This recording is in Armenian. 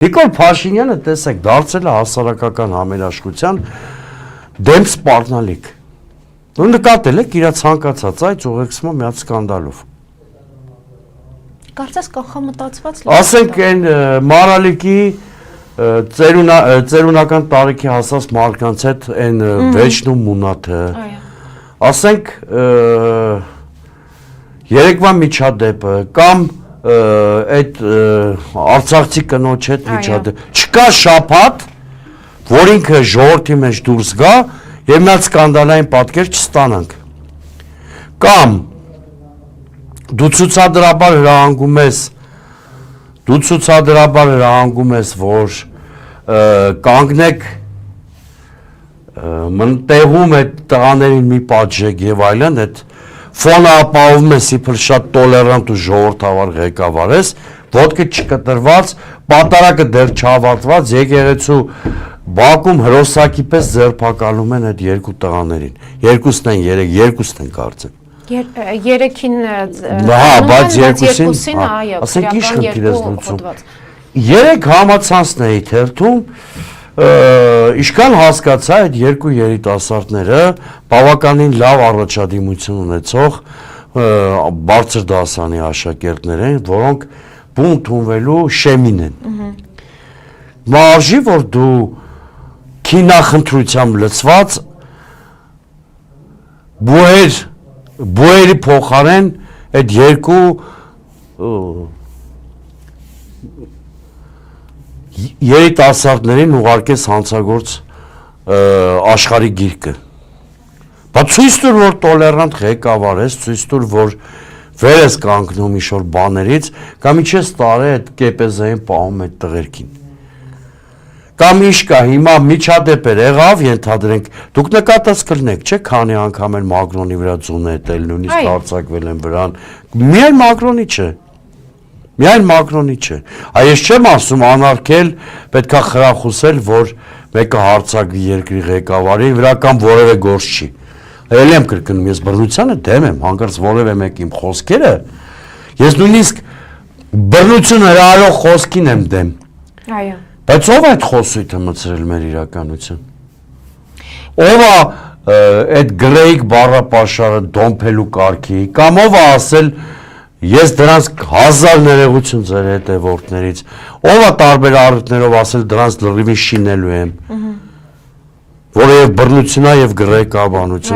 Նիկոլ Փաշինյանը տեսեք դարձել է հասարակական համերաշխության դեմ սպառնալիք։ Ու նկատել եք իր ցանկացած այդ ուղեկցման միած սկանդալով։ Կարծես կանխամտածված Ասենք այն Մարալիկի ծերունական տարիքի հասած մարդկանց հետ այն վեճն ու մունաթը։ Ասենք երեկվա միջադեպը կամ այդ արցախցի կնոջ հետ միջադեպ չկա շաբաթ, որ ինքը ժողովրդի մեջ դուրս գա եւ նա սկանդալային պատկեր չստանանք։ Կամ դու ցուցադրաբար հրահանգում ես, որ կանգնեք մնտեղում այդ տղաներին մի պատժեք եւ այլն, այդ ֆոնը ապահովում ես իբր շատ տոլերանտ ու ժողովրդավար ղեկավար ես, ոտքը չկտրված, պատարակը դեռ չավարտված, եկեղեցու բակում հրոսակի պես ձերբակալում են այդ երկու տղաներին։ Երկուսն են կարծեմ։ Երեքին բայց երկուսին, ասենք ինչ խնդիր ես լուծում։ Երեք համացանցն էի թերթում, իշքան հասկացա այդ երկու երիտասարդները բավականին լավ առաջադիմություն ունեցող բարձր դասանի աշակերտներ են, որոնք բուն ընդունվելու շեմին են։ Մարժի, որ դու քինախնդրությամբ լցված բուերի փոխարեն այդ երկու երիտասարդներին ուղարկես հանցագործ աշխարհի գիրկը։ Բայց ցույց տուր, որ տոլերանտ ղեկավար ես, ցույց տուր, որ վեր ես կանգնում ինչ-որ բաներից, կամ ինչես տարե այդ կեպեզային պահում այդ տղերքին։ Կամ ինչ կա, հիմա միջադեպեր եղավ, ենթադրենք, դուք նկատած կլինեք, չէ՞, քանի անգամ են Մակրոնի վրա ձուն էտել, նույնիսկ հարձակվել են վրան։ Միայն Մակրոնի չէ։ Միայն Մակրոնի չէ։ Այս չեմ ասում անարգել, պետքա խրախուսել, որ մեկը հարձակվի երկրի ղեկավարի վրա կամ որևէ գործ չի։ Էլի եմ կրկնում, ես բռնությանը դեմ եմ, հանկարծ որևէ մեկ իմ խոսքերը, ես նույնիսկ բռնություն հրահարող խոսքին եմ դեմ։ Այո։ Բայց ով այդ խոսույթը մտցրել մեր իրականություն։ Ով է այդ գրեիկ բառապաշարը դոմփելու կարգի, կամ ով է ասել ես դրանց հազար ներողություն ձեր հետևորդներից, ով է տարբեր առիթներով ասել դրանց լրիվ շինելու եմ, որը եւ բռնությունա եւ գրեիկաբանություն։